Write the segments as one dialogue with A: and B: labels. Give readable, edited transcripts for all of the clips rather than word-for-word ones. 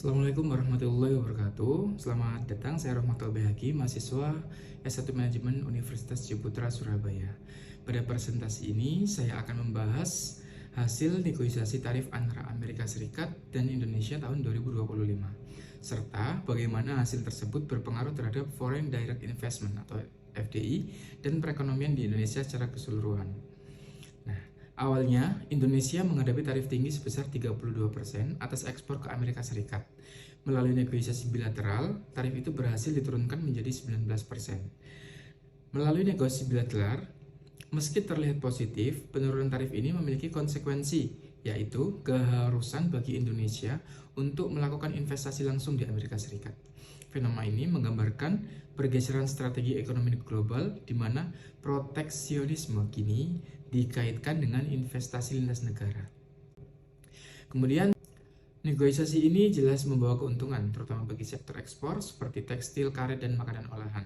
A: Assalamualaikum warahmatullahi wabarakatuh. Selamat datang, saya Rahmatul Bayhaqi, mahasiswa S1 Manajemen Universitas Ciputra, Surabaya. Pada presentasi ini, saya akan membahas hasil negosiasi tarif antara Amerika Serikat dan Indonesia tahun 2025, serta bagaimana hasil tersebut berpengaruh terhadap Foreign Direct Investment atau FDI dan perekonomian di Indonesia secara keseluruhan. Awalnya, Indonesia menghadapi tarif tinggi sebesar 32% atas ekspor ke Amerika Serikat. Melalui negosiasi bilateral, tarif itu berhasil diturunkan menjadi 19%. Melalui negosiasi bilateral, meski terlihat positif, penurunan tarif ini memiliki konsekuensi, yaitu keharusan bagi Indonesia untuk melakukan investasi langsung di Amerika Serikat. Fenomena ini menggambarkan pergeseran strategi ekonomi global di mana proteksionisme kini dikaitkan dengan investasi lintas negara. Kemudian, negosiasi ini jelas membawa keuntungan, terutama bagi sektor ekspor seperti tekstil, karet, dan makanan olahan.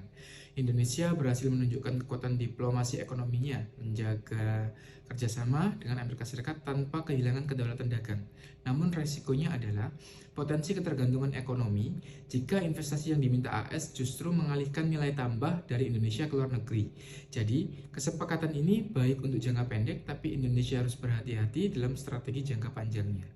A: Indonesia berhasil menunjukkan kekuatan diplomasi ekonominya, menjaga kerjasama dengan Amerika Serikat tanpa kehilangan kedaulatan dagang. Namun resikonya adalah potensi ketergantungan ekonomi jika investasi yang diminta AS justru mengalihkan nilai tambah dari Indonesia ke luar negeri. Jadi, kesepakatan ini baik untuk jangka pendek, tapi Indonesia harus berhati-hati dalam strategi jangka panjangnya.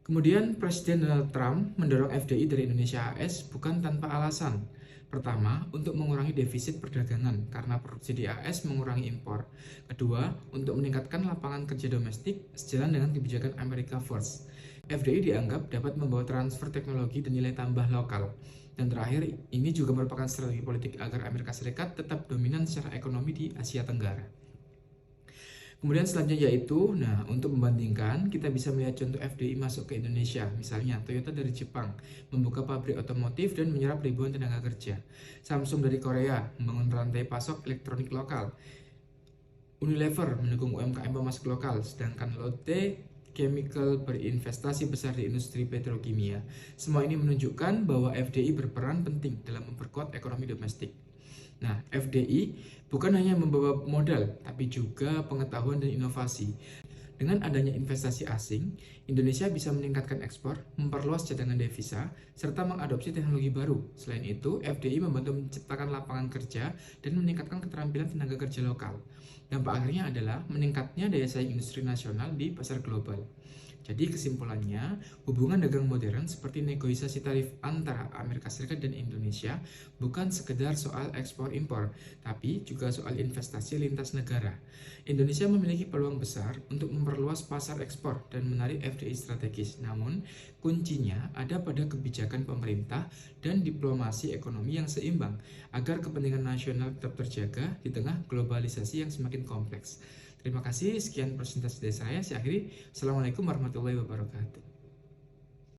A: Kemudian Presiden Donald Trump mendorong FDI dari Indonesia AS bukan tanpa alasan. Pertama, untuk mengurangi defisit perdagangan karena produksi di AS mengurangi impor. Kedua, untuk meningkatkan lapangan kerja domestik sejalan dengan kebijakan America First. FDI dianggap dapat membawa transfer teknologi dan nilai tambah lokal. Dan terakhir, ini juga merupakan strategi politik agar Amerika Serikat tetap dominan secara ekonomi di Asia Tenggara. Kemudian selanjutnya yaitu, untuk membandingkan, kita bisa melihat contoh FDI masuk ke Indonesia. Misalnya, Toyota dari Jepang membuka pabrik otomotif dan menyerap ribuan tenaga kerja. Samsung dari Korea membangun rantai pasok elektronik lokal. Unilever mendukung UMKM pemasok lokal, sedangkan Lotte Chemical berinvestasi besar di industri petrokimia. Semua ini menunjukkan bahwa FDI berperan penting dalam memperkuat ekonomi domestik. FDI bukan hanya membawa modal, tapi juga pengetahuan dan inovasi. Dengan adanya investasi asing, Indonesia bisa meningkatkan ekspor, memperluas cadangan devisa, serta mengadopsi teknologi baru. Selain itu, FDI membantu menciptakan lapangan kerja dan meningkatkan keterampilan tenaga kerja lokal. Dampak akhirnya adalah meningkatnya daya saing industri nasional di pasar global. Jadi kesimpulannya, hubungan dagang modern seperti negosiasi tarif antara Amerika Serikat dan Indonesia bukan sekedar soal ekspor-impor, tapi juga soal investasi lintas negara. Indonesia memiliki peluang besar untuk memperluas pasar ekspor dan menarik FDI strategis. Namun, kuncinya ada pada kebijakan pemerintah dan diplomasi ekonomi yang seimbang agar kepentingan nasional tetap terjaga di tengah globalisasi yang semakin kompleks. Terima kasih, sekian presentasi dari saya. Saya akhiri. Assalamualaikum warahmatullahi wabarakatuh.